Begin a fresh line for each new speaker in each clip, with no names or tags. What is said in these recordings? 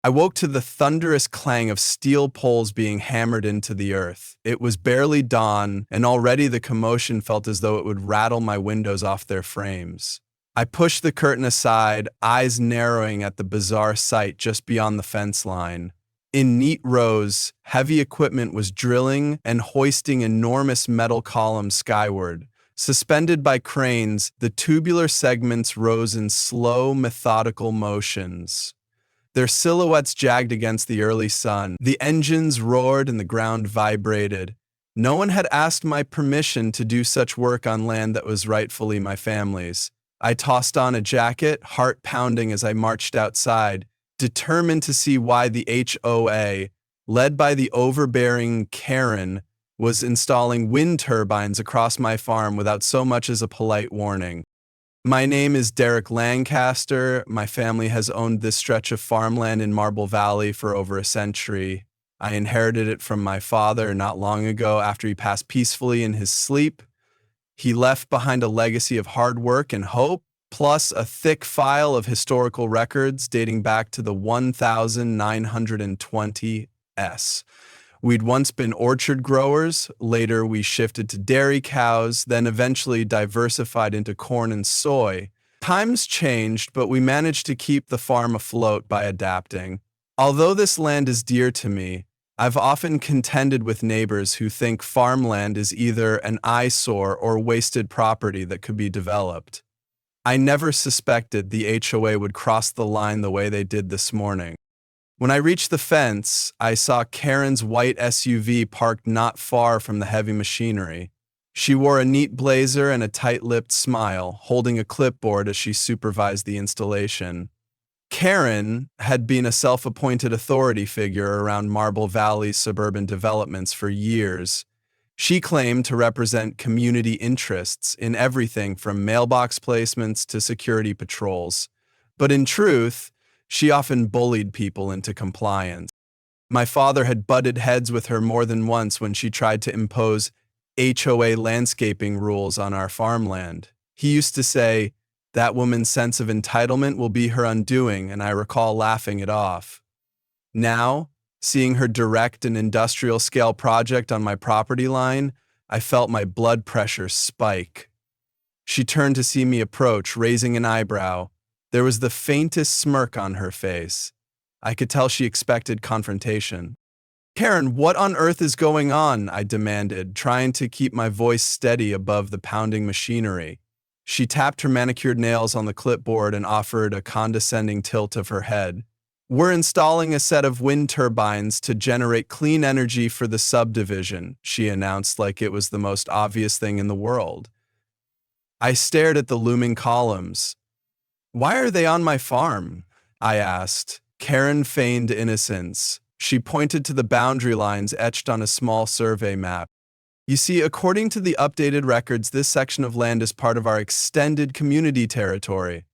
I woke to the thunderous clang of steel poles being hammered into the earth. It was barely dawn, and already the commotion felt as though it would rattle my windows off their frames. I pushed the curtain aside, eyes narrowing at the bizarre sight just beyond the fence line. In neat rows, heavy equipment was drilling and hoisting enormous metal columns skyward. Suspended by cranes, the tubular segments rose in slow, methodical motions. Their silhouettes jagged against the early sun. The engines roared and the ground vibrated. No one had asked my permission to do such work on land that was rightfully my family's. I tossed on a jacket, heart pounding as I marched outside, determined to see why the HOA, led by the overbearing Karen, was installing wind turbines across my farm without so much as a polite warning. My name is Derek Lancaster. My family has owned this stretch of farmland in Marble Valley for over a century. I inherited it from my father not long ago after he passed peacefully in his sleep. He left behind a legacy of hard work and hope, plus a thick file of historical records dating back to the 1920s. We'd once been orchard growers, later we shifted to dairy cows, then eventually diversified into corn and soy. Times changed, but we managed to keep the farm afloat by adapting. Although this land is dear to me, I've often contended with neighbors who think farmland is either an eyesore or wasted property that could be developed. I never suspected the HOA would cross the line the way they did this morning. When I reached the fence, I saw Karen's white SUV parked not far from the heavy machinery. She wore a neat blazer and a tight-lipped smile, holding a clipboard as she supervised the installation. Karen had been a self-appointed authority figure around Marble Valley's suburban developments for years. She claimed to represent community interests in everything from mailbox placements to security patrols. But in truth, she often bullied people into compliance. My father had butted heads with her more than once when she tried to impose HOA landscaping rules on our farmland. He used to say, "That woman's sense of entitlement will be her undoing," and I recall laughing it off. Now, seeing her direct an industrial-scale project on my property line, I felt my blood pressure spike. She turned to see me approach, raising an eyebrow. There was the faintest smirk on her face. I could tell she expected confrontation. "Karen, what on earth is going on?" I demanded, trying to keep my voice steady above the pounding machinery. She tapped her manicured nails on the clipboard and offered a condescending tilt of her head. "We're installing a set of wind turbines to generate clean energy for the subdivision," she announced like it was the most obvious thing in the world. I stared at the looming columns. "Why are they on my farm?" I asked. Karen feigned innocence. She pointed to the boundary lines etched on a small survey map. "You see, according to the updated records, this section of land is part of our extended community territory.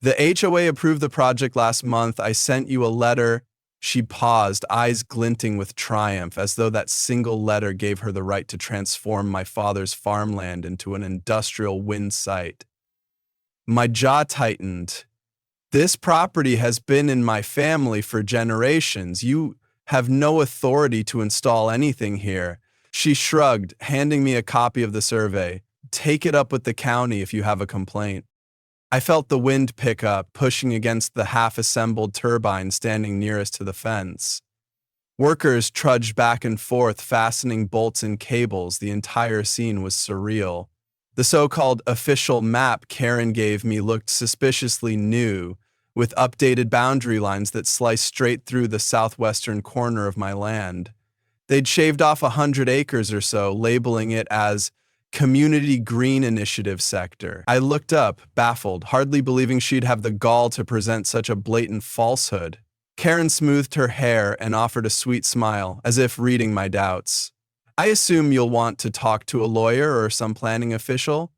The HOA approved the project last month. I sent you a letter." She paused, eyes glinting with triumph, as though that single letter gave her the right to transform my father's farmland into an industrial wind site. My jaw tightened. "This property has been in my family for generations. You have no authority to install anything here." She shrugged, handing me a copy of the survey. "Take it up with the county if you have a complaint." I felt the wind pick up, pushing against the half-assembled turbine standing nearest to the fence. Workers trudged back and forth, fastening bolts and cables. The entire scene was surreal. The so-called official map Karen gave me looked suspiciously new, with updated boundary lines that sliced straight through the southwestern corner of my land. They'd shaved off 100 acres or so, labeling it as Community Green Initiative Sector. I looked up, baffled, hardly believing she'd have the gall to present such a blatant falsehood. Karen smoothed her hair and offered a sweet smile, as if reading my doubts. "I assume you'll want to talk to a lawyer or some planning official?"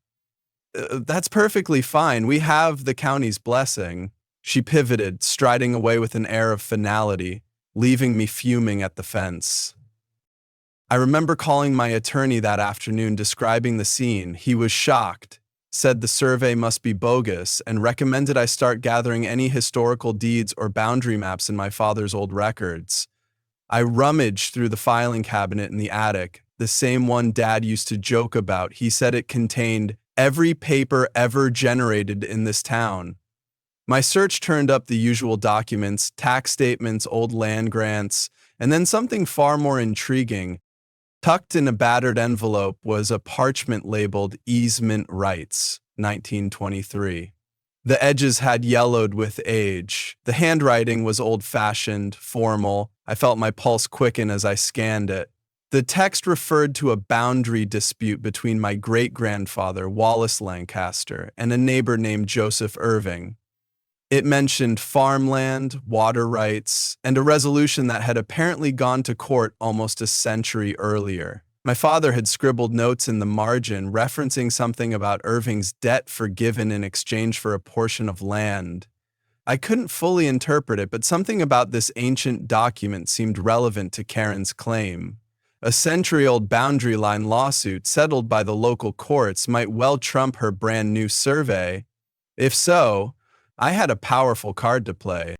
That's perfectly fine. We have the county's blessing." She pivoted, striding away with an air of finality, leaving me fuming at the fence. I remember calling my attorney that afternoon, describing the scene. He was shocked, said the survey must be bogus, and recommended I start gathering any historical deeds or boundary maps in my father's old records. I rummaged through the filing cabinet in the attic, the same one Dad used to joke about. He said it contained every paper ever generated in this town. My search turned up the usual documents, tax statements, old land grants, and then something far more intriguing. Tucked in a battered envelope was a parchment labeled Easement Rights, 1923. The edges had yellowed with age. The handwriting was old-fashioned, formal. I felt my pulse quicken as I scanned it. The text referred to a boundary dispute between my great-grandfather, Wallace Lancaster, and a neighbor named Joseph Irving. It mentioned farmland, water rights, and a resolution that had apparently gone to court almost a century earlier. My father had scribbled notes in the margin referencing something about Irving's debt forgiven in exchange for a portion of land. I couldn't fully interpret it, but something about this ancient document seemed relevant to Karen's claim. A century-old boundary line lawsuit settled by the local courts might well trump her brand-new survey. If so, I had a powerful card to play.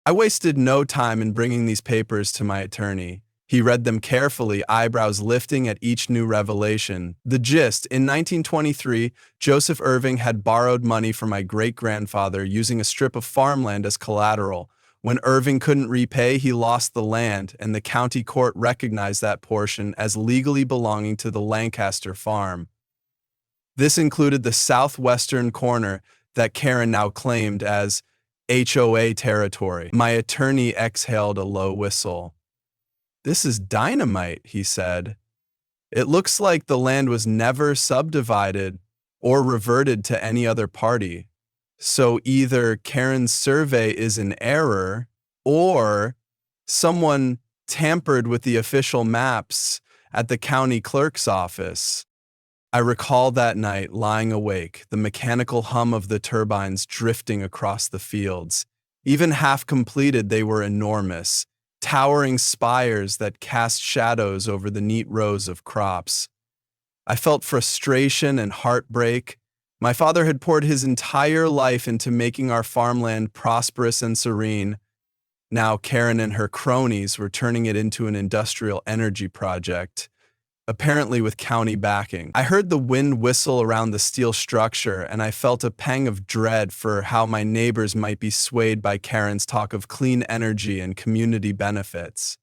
I wasted no time in bringing these papers to my attorney. He read them carefully, eyebrows lifting at each new revelation. The gist: in 1923, Joseph Irving had borrowed money from my great-grandfather using a strip of farmland as collateral. When Irving couldn't repay, he lost the land, and the county court recognized that portion as legally belonging to the Lancaster farm. This included the southwestern corner that Karen now claimed as HOA territory. My attorney exhaled a low whistle. "This is dynamite," he said. "It looks like the land was never subdivided or reverted to any other party. So either Karen's survey is an error, or someone tampered with the official maps at the county clerk's office." I recall that night lying awake, the mechanical hum of the turbines drifting across the fields. Even half completed, they were enormous, towering spires that cast shadows over the neat rows of crops. I felt frustration and heartbreak. My father had poured his entire life into making our farmland prosperous and serene. Now Karen and her cronies were turning it into an industrial energy project, apparently with county backing. I heard the wind whistle around the steel structure, and I felt a pang of dread for how my neighbors might be swayed by Karen's talk of clean energy and community benefits.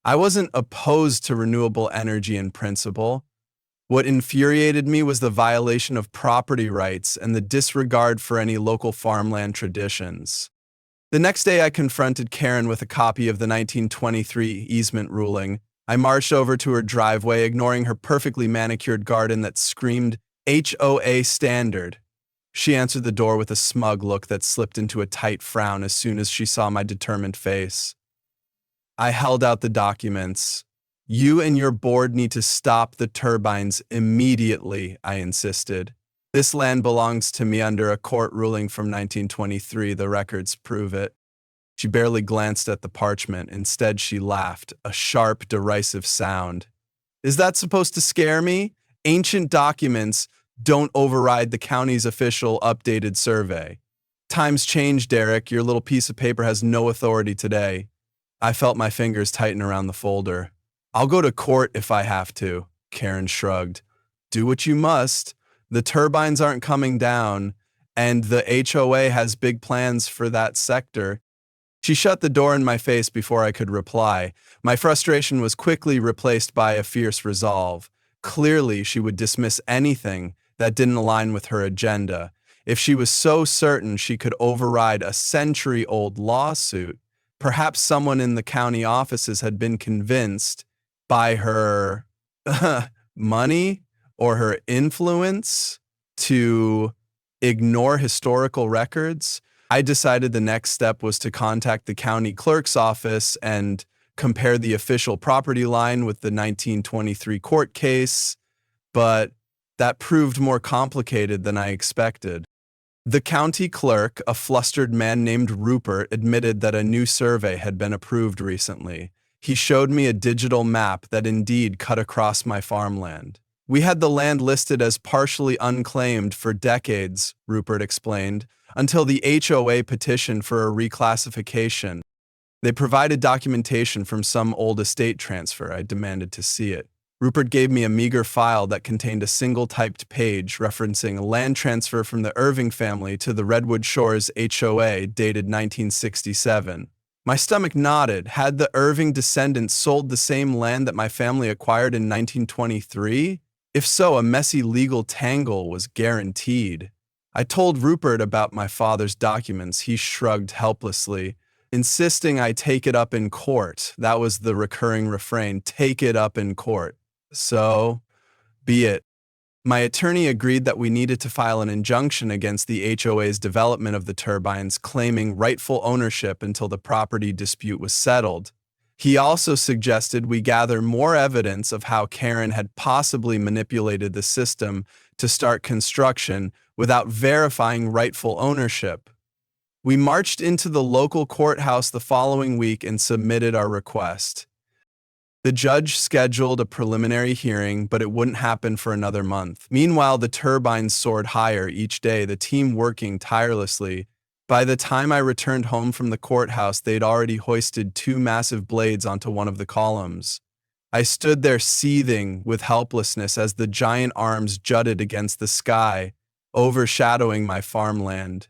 I wasn't opposed to renewable energy in principle. What infuriated me was the violation of property rights and the disregard for any local farmland traditions. The next day, I confronted Karen with a copy of the 1923 easement ruling. I marched over to her driveway, ignoring her perfectly manicured garden that screamed HOA standard. She answered the door with a smug look that slipped into a tight frown as soon as she saw my determined face. I held out the documents. "You and your board need to stop the turbines immediately," I insisted. "This land belongs to me under a court ruling from 1923. The records prove it." She barely glanced at the parchment. Instead, she laughed, a sharp, derisive sound. "Is that supposed to scare me? Ancient documents don't override the county's official updated survey. Times change, Derek. Your little piece of paper has no authority today." I felt my fingers tighten around the folder. "I'll go to court if I have to," Karen shrugged. "Do what you must. The turbines aren't coming down, and the HOA has big plans for that sector." She shut the door in my face before I could reply. My frustration was quickly replaced by a fierce resolve. Clearly, she would dismiss anything that didn't align with her agenda. If she was so certain she could override a century-old lawsuit, perhaps someone in the county offices had been convinced by her money or her influence to ignore historical records. I decided the next step was to contact the county clerk's office and compare the official property line with the 1923 court case, but that proved more complicated than I expected. The county clerk, a flustered man named Rupert, admitted that a new survey had been approved recently. He showed me a digital map that indeed cut across my farmland. We had the land listed as partially unclaimed for decades, Rupert explained, until the HOA petitioned for a reclassification. They provided documentation from some old estate transfer. I demanded to see it. Rupert gave me a meager file that contained a single typed page referencing a land transfer from the Irving family to the Redwood Shores HOA dated 1967. My stomach nodded. Had the Irving descendants sold the same land that my family acquired in 1923? If so, a messy legal tangle was guaranteed. I told Rupert about my father's documents. He shrugged helplessly, insisting I take it up in court. That was the recurring refrain, take it up in court. So, be it. My attorney agreed that we needed to file an injunction against the HOA's development of the turbines, claiming rightful ownership until the property dispute was settled. He also suggested we gather more evidence of how Karen had possibly manipulated the system to start construction without verifying rightful ownership. We marched into the local courthouse the following week and submitted our request. The judge scheduled a preliminary hearing, but it wouldn't happen for another month. Meanwhile, the turbines soared higher each day, the team working tirelessly. By the time I returned home from the courthouse, they'd already hoisted 2 massive blades onto one of the columns. I stood there seething with helplessness as the giant arms jutted against the sky, overshadowing my farmland.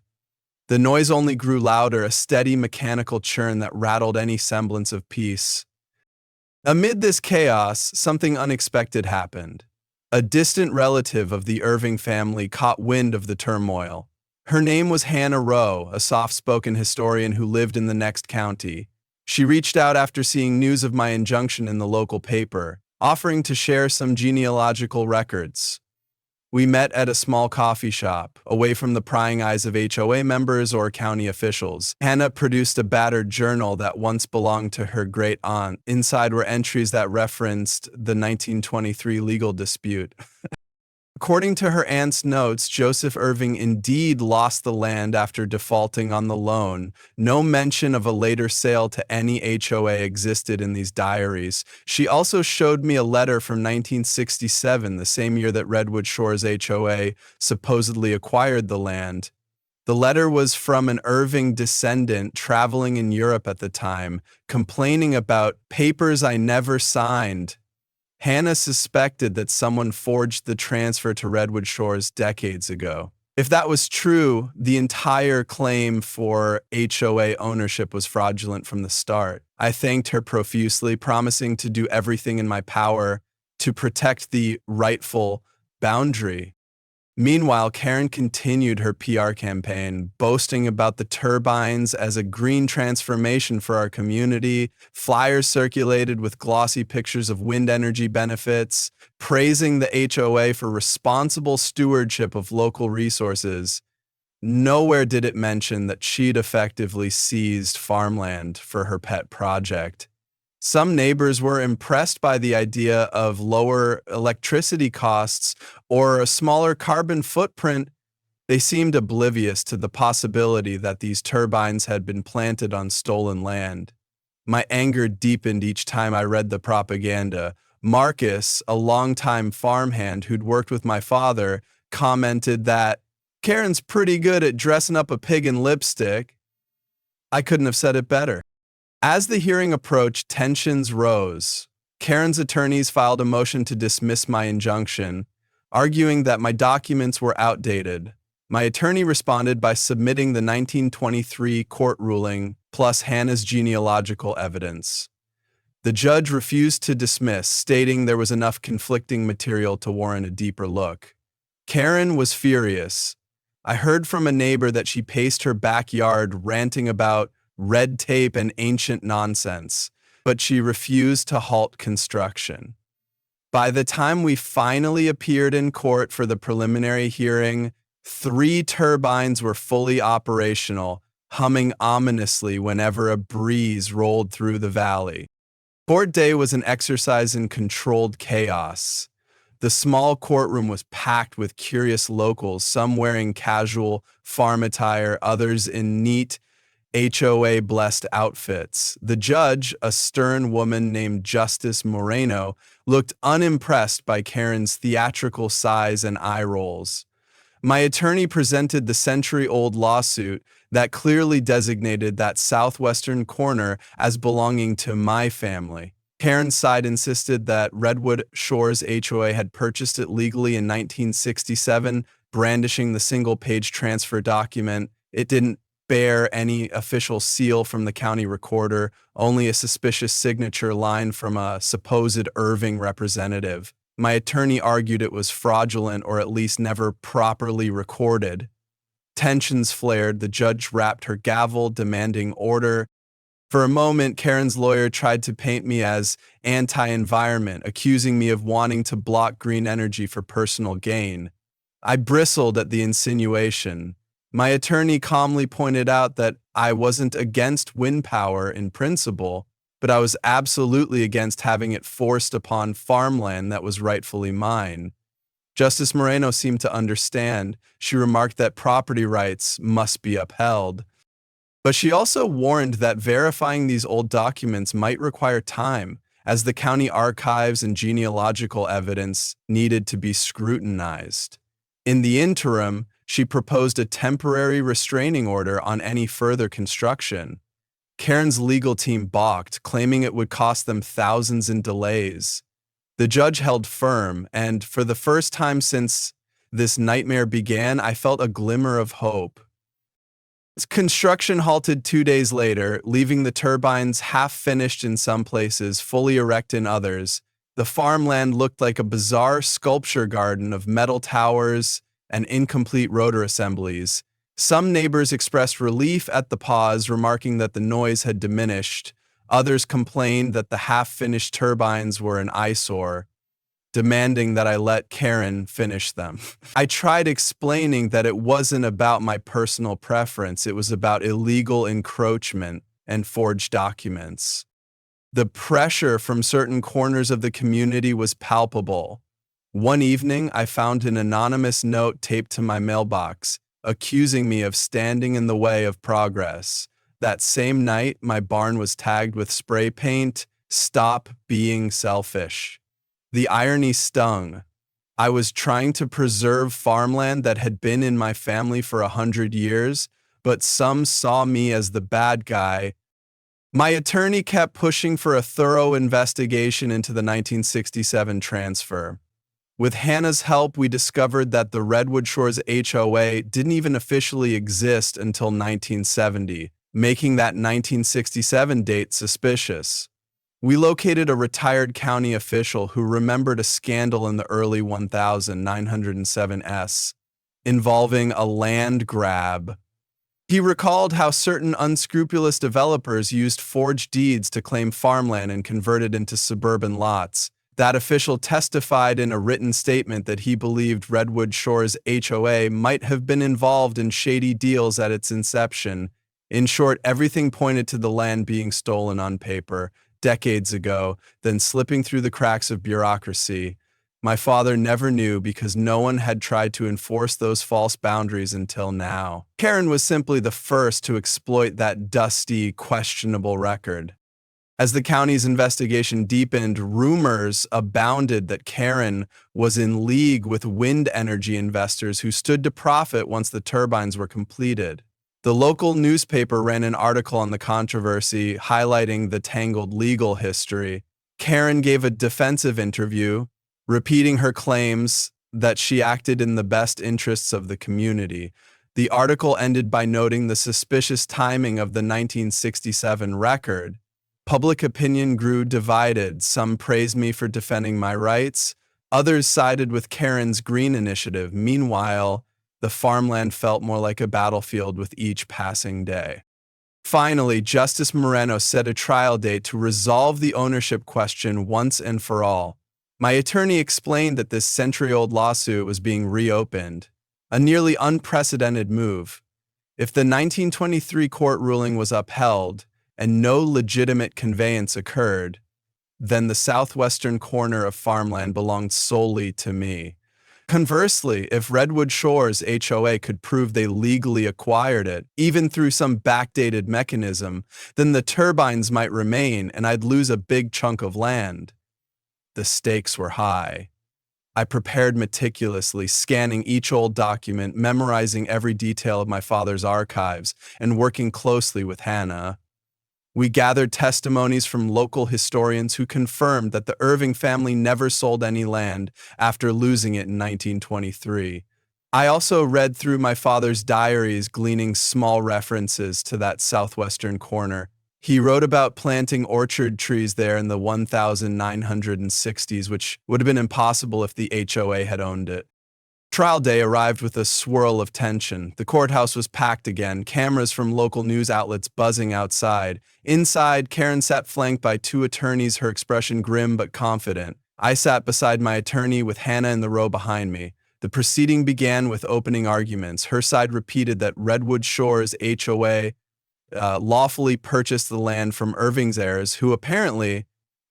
The noise only grew louder, a steady mechanical churn that rattled any semblance of peace. Amid this chaos, something unexpected happened. A distant relative of the Irving family caught wind of the turmoil. Her name was Hannah Rowe, a soft-spoken historian who lived in the next county. She reached out after seeing news of my injunction in the local paper, offering to share some genealogical records. We met at a small coffee shop, away from the prying eyes of HOA members or county officials. Hannah produced a battered journal that once belonged to her great-aunt. Inside were entries that referenced the 1923 legal dispute. According to her aunt's notes, Joseph Irving indeed lost the land after defaulting on the loan. No mention of a later sale to any HOA existed in these diaries. She also showed me a letter from 1967, the same year that Redwood Shores HOA supposedly acquired the land. The letter was from an Irving descendant traveling in Europe at the time, complaining about papers I never signed. Hannah suspected that someone forged the transfer to Redwood Shores decades ago. If that was true, the entire claim for HOA ownership was fraudulent from the start. I thanked her profusely, promising to do everything in my power to protect the rightful boundary. Meanwhile, Karen continued her PR campaign, boasting about the turbines as a green transformation for our community. Flyers circulated with glossy pictures of wind energy benefits, praising the HOA for responsible stewardship of local resources. Nowhere did it mention that she'd effectively seized farmland for her pet project. Some neighbors were impressed by the idea of lower electricity costs or a smaller carbon footprint. They seemed oblivious to the possibility that these turbines had been planted on stolen land. My anger deepened each time I read the propaganda. Marcus, a longtime farmhand who'd worked with my father, commented that Karen's pretty good at dressing up a pig in lipstick. I couldn't have said it better. As the hearing approached, tensions rose. Karen's attorneys filed a motion to dismiss my injunction, arguing that my documents were outdated. My attorney responded by submitting the 1923 court ruling plus Hannah's genealogical evidence. The judge refused to dismiss, stating there was enough conflicting material to warrant a deeper look. Karen was furious. I heard from a neighbor that she paced her backyard ranting about red tape and ancient nonsense, but she refused to halt construction. By the time we finally appeared in court for the preliminary hearing, 3 turbines were fully operational, humming ominously whenever a breeze rolled through the valley. Court day was an exercise in controlled chaos. The small courtroom was packed with curious locals, some wearing casual farm attire, others in neat, HOA blessed outfits. The judge, a stern woman named Justice Moreno, looked unimpressed by Karen's theatrical size and eye rolls. My attorney presented the century-old lawsuit that clearly designated that southwestern corner as belonging to my family. Karen's side insisted that Redwood Shores HOA had purchased it legally in 1967, brandishing the single-page transfer document. It didn't bear any official seal from the county recorder, only a suspicious signature line from a supposed Irving representative. My attorney argued it was fraudulent or at least never properly recorded. Tensions flared. The judge rapped her gavel, demanding order. For a moment, Karen's lawyer tried to paint me as anti-environment, accusing me of wanting to block green energy for personal gain. I bristled at the insinuation. My attorney calmly pointed out that I wasn't against wind power in principle, but I was absolutely against having it forced upon farmland that was rightfully mine. Justice Moreno seemed to understand. She remarked that property rights must be upheld. But she also warned that verifying these old documents might require time, as the county archives and genealogical evidence needed to be scrutinized. In the interim, she proposed a temporary restraining order on any further construction. Karen's legal team balked, claiming it would cost them thousands in delays. The judge held firm, and for the first time since this nightmare began, I felt a glimmer of hope. Construction halted 2 days later, leaving the turbines half-finished in some places, fully erect in others. The farmland looked like a bizarre sculpture garden of metal towers and incomplete rotor assemblies. Some neighbors expressed relief at the pause, remarking that the noise had diminished. Others complained that the half-finished turbines were an eyesore, demanding that I let Karen finish them. I tried explaining that it wasn't about my personal preference, it was about illegal encroachment and forged documents. The pressure from certain corners of the community was palpable. One evening, I found an anonymous note taped to my mailbox, accusing me of standing in the way of progress. That same night, my barn was tagged with spray paint, "Stop being selfish." The irony stung. I was trying to preserve farmland that had been in my family for 100 years, but some saw me as the bad guy. My attorney kept pushing for a thorough investigation into the 1967 transfer. With Hannah's help, we discovered that the Redwood Shores HOA didn't even officially exist until 1970, making that 1967 date suspicious. We located a retired county official who remembered a scandal in the early 1907s involving a land grab. He recalled how certain unscrupulous developers used forged deeds to claim farmland and convert it into suburban lots. That official testified in a written statement that he believed Redwood Shores HOA might have been involved in shady deals at its inception. In short, everything pointed to the land being stolen on paper decades ago, then slipping through the cracks of bureaucracy. My father never knew because no one had tried to enforce those false boundaries until now. Karen was simply the first to exploit that dusty, questionable record. As the county's investigation deepened, rumors abounded that Karen was in league with wind energy investors who stood to profit once the turbines were completed. The local newspaper ran an article on the controversy, highlighting the tangled legal history. Karen gave a defensive interview, repeating her claims that she acted in the best interests of the community. The article ended by noting the suspicious timing of the 1967 record. Public opinion grew divided. Some praised me for defending my rights. Others sided with Karen's green initiative. Meanwhile, the farmland felt more like a battlefield with each passing day. Finally, Justice Moreno set a trial date to resolve the ownership question once and for all. My attorney explained that this century-old lawsuit was being reopened, a nearly unprecedented move. If the 1923 court ruling was upheld and no legitimate conveyance occurred, then the southwestern corner of farmland belonged solely to me. Conversely, if Redwood Shores HOA could prove they legally acquired it, even through some backdated mechanism, then the turbines might remain and I'd lose a big chunk of land. The stakes were high. I prepared meticulously, scanning each old document, memorizing every detail of my father's archives, and working closely with Hannah. We gathered testimonies from local historians who confirmed that the Irving family never sold any land after losing it in 1923. I also read through my father's diaries, gleaning small references to that southwestern corner. He wrote about planting orchard trees there in the 1960s, which would have been impossible if the HOA had owned it. Trial day arrived with a swirl of tension. The courthouse was packed again, cameras from local news outlets buzzing outside. Inside, Karen sat flanked by two attorneys, her expression grim but confident. I sat beside my attorney with Hannah in the row behind me. The proceeding began with opening arguments. Her side repeated that Redwood Shores HOA lawfully purchased the land from Irving's heirs, who apparently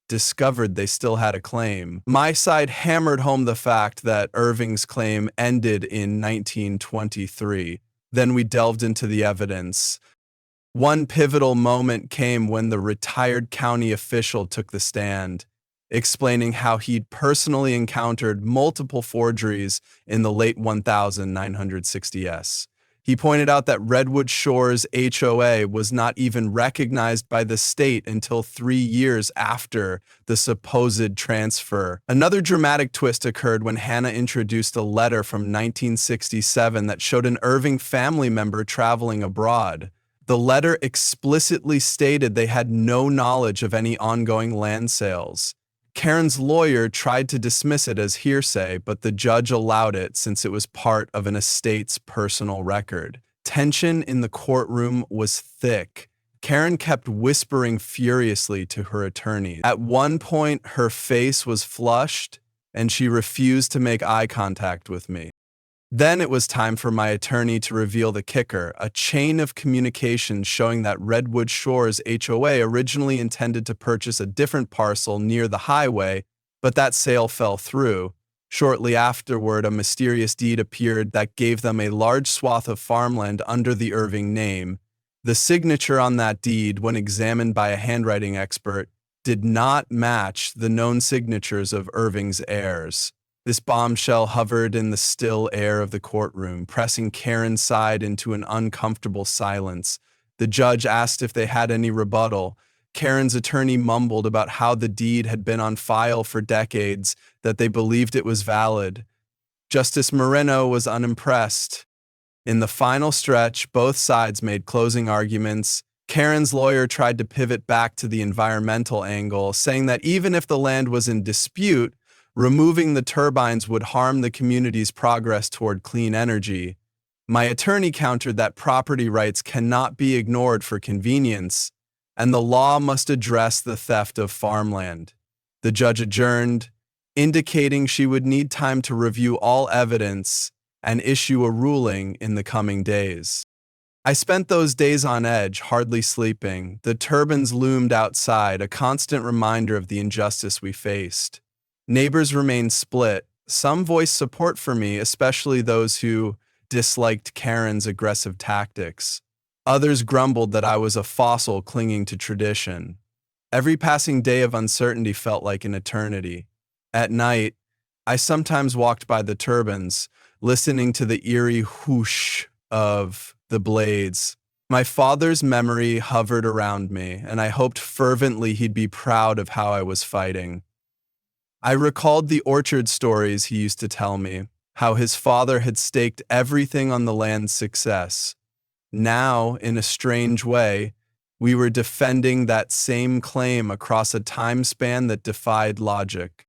discovered they still had a claim. My side hammered home the fact that Irving's claim ended in 1923. Then we delved into the evidence. One pivotal moment came when the retired county official took the stand, explaining how he'd personally encountered multiple forgeries in the late 1960s. He pointed out that Redwood Shores HOA was not even recognized by the state until 3 years after the supposed transfer. Another dramatic twist occurred when Hannah introduced a letter from 1967 that showed an Irving family member traveling abroad. The letter explicitly stated they had no knowledge of any ongoing land sales. Karen's lawyer tried to dismiss it as hearsay, but the judge allowed it since it was part of an estate's personal record. Tension in the courtroom was thick. Karen kept whispering furiously to her attorney. At one point, her face was flushed, and she refused to make eye contact with me. Then it was time for my attorney to reveal the kicker, a chain of communications showing that Redwood Shores HOA originally intended to purchase a different parcel near the highway, but that sale fell through. Shortly afterward, a mysterious deed appeared that gave them a large swath of farmland under the Irving name. The signature on that deed, when examined by a handwriting expert, did not match the known signatures of Irving's heirs. This bombshell hovered in the still air of the courtroom, pressing Karen's side into an uncomfortable silence. The judge asked if they had any rebuttal. Karen's attorney mumbled about how the deed had been on file for decades, that they believed it was valid. Justice Moreno was unimpressed. In the final stretch, both sides made closing arguments. Karen's lawyer tried to pivot back to the environmental angle, saying that even if the land was in dispute, removing the turbines would harm the community's progress toward clean energy. My attorney countered that property rights cannot be ignored for convenience, and the law must address the theft of farmland. The judge adjourned, indicating she would need time to review all evidence and issue a ruling in the coming days. I spent those days on edge, hardly sleeping. The turbines loomed outside, a constant reminder of the injustice we faced. Neighbors remained split. Some voiced support for me, especially those who disliked Karen's aggressive tactics. Others grumbled that I was a fossil clinging to tradition. Every passing day of uncertainty felt like an eternity. At night, I sometimes walked by the turbines, listening to the eerie whoosh of the blades. My father's memory hovered around me, and I hoped fervently he'd be proud of how I was fighting. I recalled the orchard stories he used to tell me, how his father had staked everything on the land's success. Now, in a strange way, we were defending that same claim across a time span that defied logic.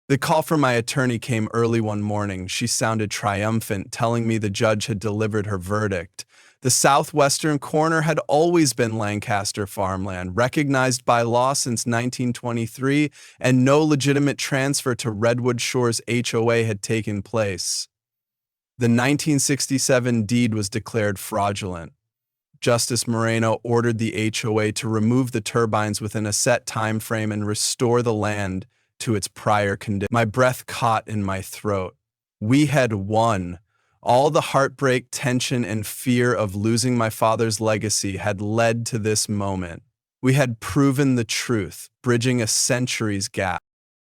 The call from my attorney came early one morning. She sounded triumphant, telling me the judge had delivered her verdict. The southwestern corner had always been Lancaster farmland, recognized by law since 1923, and no legitimate transfer to Redwood Shores HOA had taken place. The 1967 deed was declared fraudulent. Justice Moreno ordered the HOA to remove the turbines within a set time frame and restore the land to its prior condition. My breath caught in my throat. We had won. All the heartbreak, tension, and fear of losing my father's legacy had led to this moment. We had proven the truth, bridging a century's gap.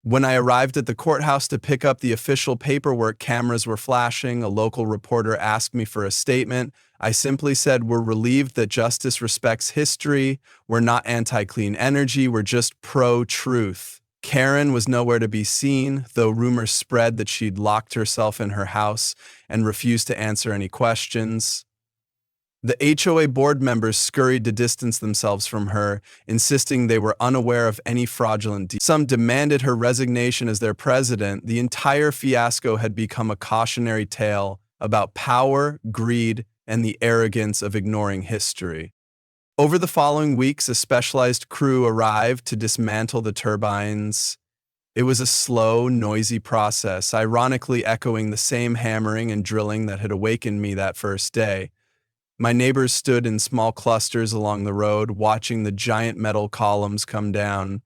When I arrived at the courthouse to pick up the official paperwork, cameras were flashing. A local reporter asked me for a statement. I simply said, "We're relieved that justice respects history. We're not anti-clean energy. We're just pro-truth." Karen was nowhere to be seen, though rumors spread that she'd locked herself in her house and refused to answer any questions. The HOA board members scurried to distance themselves from her, insisting they were unaware of any fraudulent deeds. Some demanded her resignation as their president. The entire fiasco had become a cautionary tale about power, greed, and the arrogance of ignoring history. Over the following weeks, a specialized crew arrived to dismantle the turbines. It was a slow, noisy process, ironically echoing the same hammering and drilling that had awakened me that first day. My neighbors stood in small clusters along the road, watching the giant metal columns come down.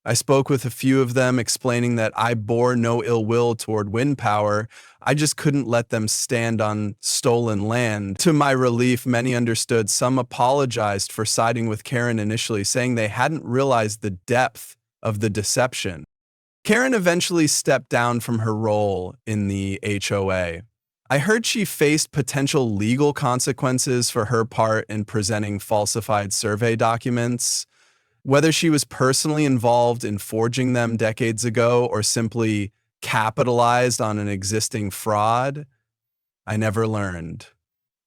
I spoke with a few of them, explaining that I bore no ill will toward wind power. I just couldn't let them stand on stolen land. To my relief, many understood. Some apologized for siding with Karen initially, saying they hadn't realized the depth of the deception. Karen eventually stepped down from her role in the HOA. I heard she faced potential legal consequences for her part in presenting falsified survey documents. Whether she was personally involved in forging them decades ago or simply capitalized on an existing fraud, I never learned.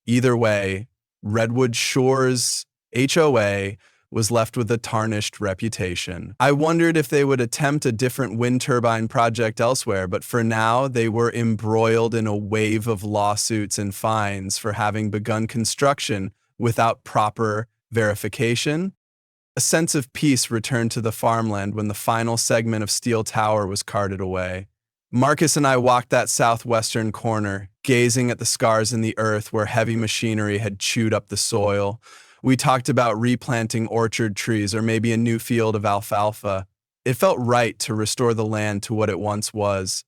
Either way, Redwood Shores HOA was left with a tarnished reputation. I wondered if they would attempt a different wind turbine project elsewhere, but for now, they were embroiled in a wave of lawsuits and fines for having begun construction without proper verification. A sense of peace returned to the farmland when the final segment of steel tower was carted away. Marcus and I walked that southwestern corner, gazing at the scars in the earth where heavy machinery had chewed up the soil. We talked about replanting orchard trees or maybe a new field of alfalfa. It felt right to restore the land to what it once was.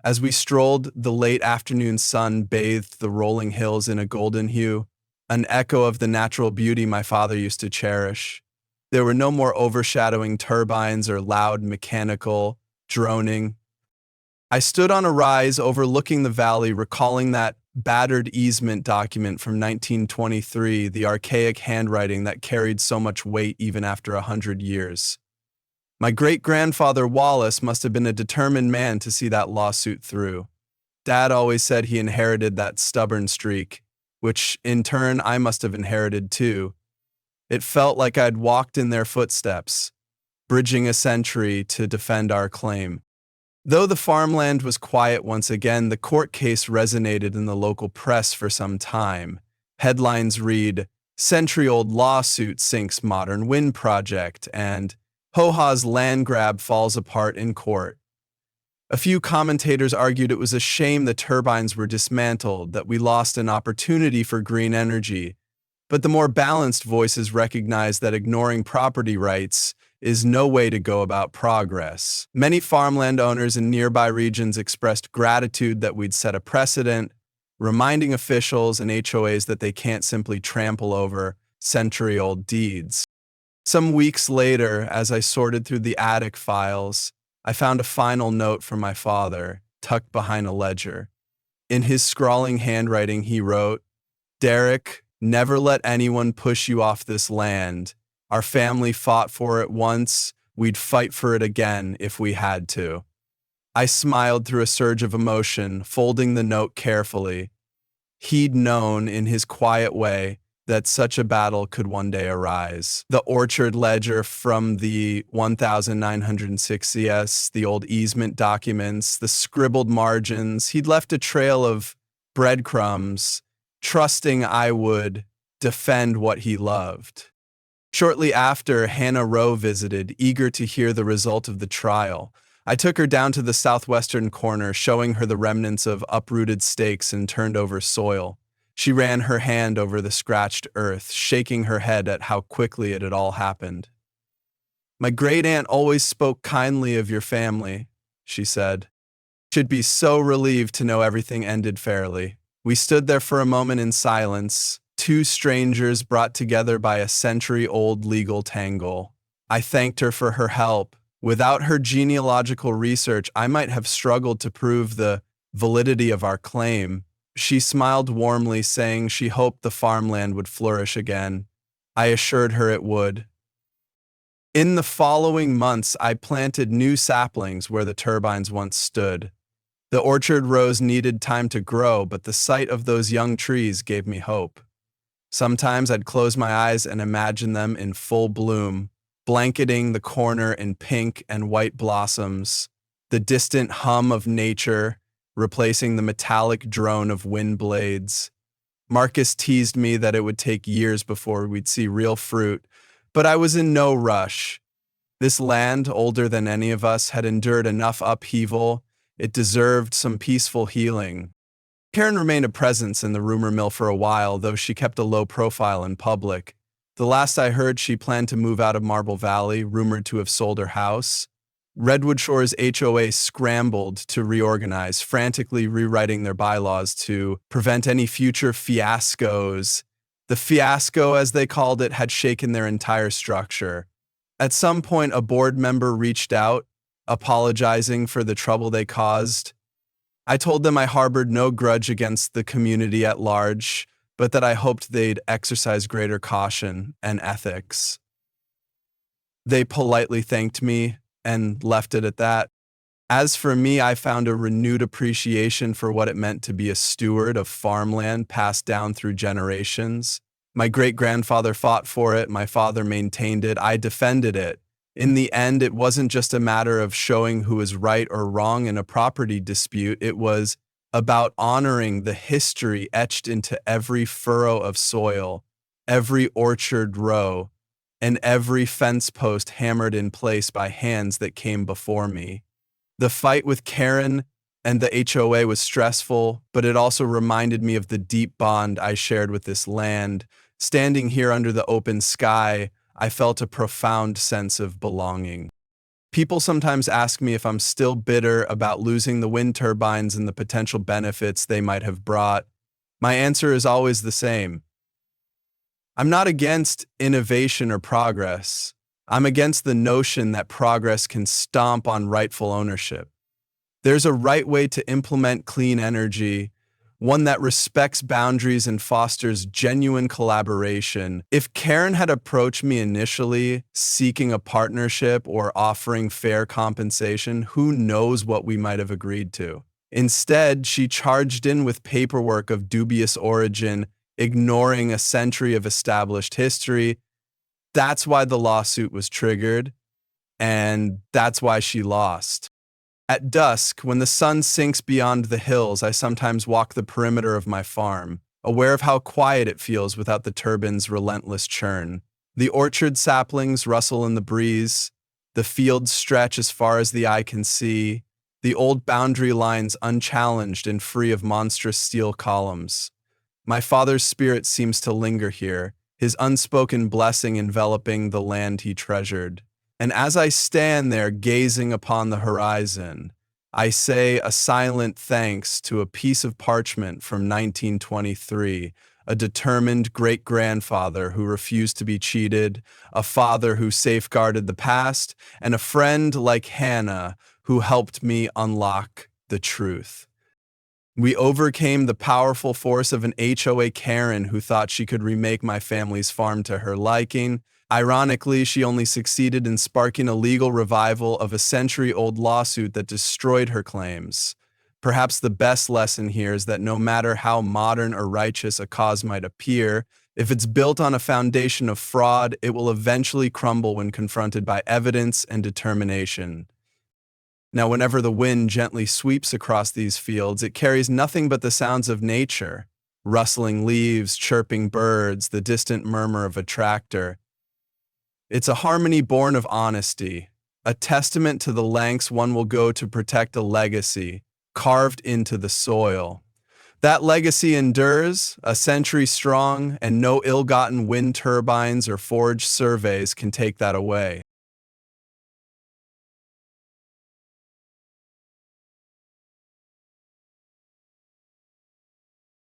As we strolled, the late afternoon sun bathed the rolling hills in a golden hue, an echo of the natural beauty my father used to cherish. There were no more overshadowing turbines or loud mechanical droning. I stood on a rise overlooking the valley, recalling that battered easement document from 1923, the archaic handwriting that carried so much weight even after 100 years. My great-grandfather Wallace must have been a determined man to see that lawsuit through. Dad always said he inherited that stubborn streak, which in turn I must have inherited too. It felt like I'd walked in their footsteps, bridging a century to defend our claim. Though the farmland was quiet once again, the court case resonated in the local press for some time. Headlines read, "Century-old lawsuit sinks modern wind project," and "HOA's land grab falls apart in court." A few commentators argued it was a shame the turbines were dismantled, that we lost an opportunity for green energy. But the more balanced voices recognized that ignoring property rights is no way to go about progress. Many farmland owners in nearby regions expressed gratitude that we'd set a precedent, reminding officials and HOAs that they can't simply trample over century-old deeds. Some weeks later, as I sorted through the attic files, I found a final note from my father, tucked behind a ledger. In his scrawling handwriting, he wrote, "Derek, never let anyone push you off this land. Our family fought for it once. We'd fight for it again if we had to." I smiled through a surge of emotion, folding the note carefully. He'd known, in his quiet way, that such a battle could one day arise. The orchard ledger from the 1960s, the old easement documents, the scribbled margins, he'd left a trail of breadcrumbs, trusting I would defend what he loved. Shortly after, Hannah Rowe visited, eager to hear the result of the trial. I took her down to the southwestern corner, showing her the remnants of uprooted stakes and turned over soil. She ran her hand over the scratched earth, shaking her head at how quickly it had all happened. "My great-aunt always spoke kindly of your family," she said. Should be so relieved to know everything ended fairly. We stood there for a moment in silence, two strangers brought together by a century-old legal tangle. I thanked her for her help. Without her genealogical research, I might have struggled to prove the validity of our claim. She smiled warmly, saying she hoped the farmland would flourish again. I assured her it would. In the following months, I planted new saplings where the turbines once stood. The orchard rows needed time to grow, but the sight of those young trees gave me hope. Sometimes I'd close my eyes and imagine them in full bloom, blanketing the corner in pink and white blossoms, the distant hum of nature replacing the metallic drone of wind blades. Marcus teased me that it would take years before we'd see real fruit, but I was in no rush. This land, older than any of us, had endured enough upheaval. It deserved some peaceful healing. Karen remained a presence in the rumor mill for a while, though she kept a low profile in public. The last I heard, she planned to move out of Marble Valley, rumored to have sold her house. Redwood Shore's HOA scrambled to reorganize, frantically rewriting their bylaws to prevent any future fiascos. The fiasco, as they called it, had shaken their entire structure. At some point, a board member reached out, apologizing for the trouble they caused. I told them I harbored no grudge against the community at large, but that I hoped they'd exercise greater caution and ethics. They politely thanked me and left it at that. As for me, I found a renewed appreciation for what it meant to be a steward of farmland passed down through generations. My great-grandfather fought for it, my father maintained it, I defended it. In the end, it wasn't just a matter of showing who was right or wrong in a property dispute, it was about honoring the history etched into every furrow of soil, every orchard row, and every fence post hammered in place by hands that came before me. The fight with Karen and the HOA was stressful, but it also reminded me of the deep bond I shared with this land. Standing here under the open sky, I felt a profound sense of belonging. People sometimes ask me if I'm still bitter about losing the wind turbines and the potential benefits they might have brought. My answer is always the same. I'm not against innovation or progress. I'm against the notion that progress can stomp on rightful ownership. There's a right way to implement clean energy, one that respects boundaries and fosters genuine collaboration. If Karen had approached me initially, seeking a partnership or offering fair compensation, who knows what we might have agreed to. Instead, she charged in with paperwork of dubious origin, ignoring a century of established history. That's why the lawsuit was triggered, and that's why she lost. At dusk, when the sun sinks beyond the hills, I sometimes walk the perimeter of my farm, aware of how quiet it feels without the turbines' relentless churn. The orchard saplings rustle in the breeze, the fields stretch as far as the eye can see, the old boundary lines unchallenged and free of monstrous steel columns. My father's spirit seems to linger here, his unspoken blessing enveloping the land he treasured. And as I stand there gazing upon the horizon, I say a silent thanks to a piece of parchment from 1923, a determined great-grandfather who refused to be cheated, a father who safeguarded the past, and a friend like Hannah who helped me unlock the truth. We overcame the powerful force of an HOA Karen who thought she could remake my family's farm to her liking. Ironically, she only succeeded in sparking a legal revival of a century-old lawsuit that destroyed her claims. Perhaps the best lesson here is that no matter how modern or righteous a cause might appear, if it's built on a foundation of fraud, it will eventually crumble when confronted by evidence and determination. Now, whenever the wind gently sweeps across these fields, it carries nothing but the sounds of nature, rustling leaves, chirping birds, the distant murmur of a tractor. It's a harmony born of honesty, a testament to the lengths one will go to protect a legacy carved into the soil. That legacy endures, a century strong, and no ill-gotten wind turbines or forged surveys can take that away.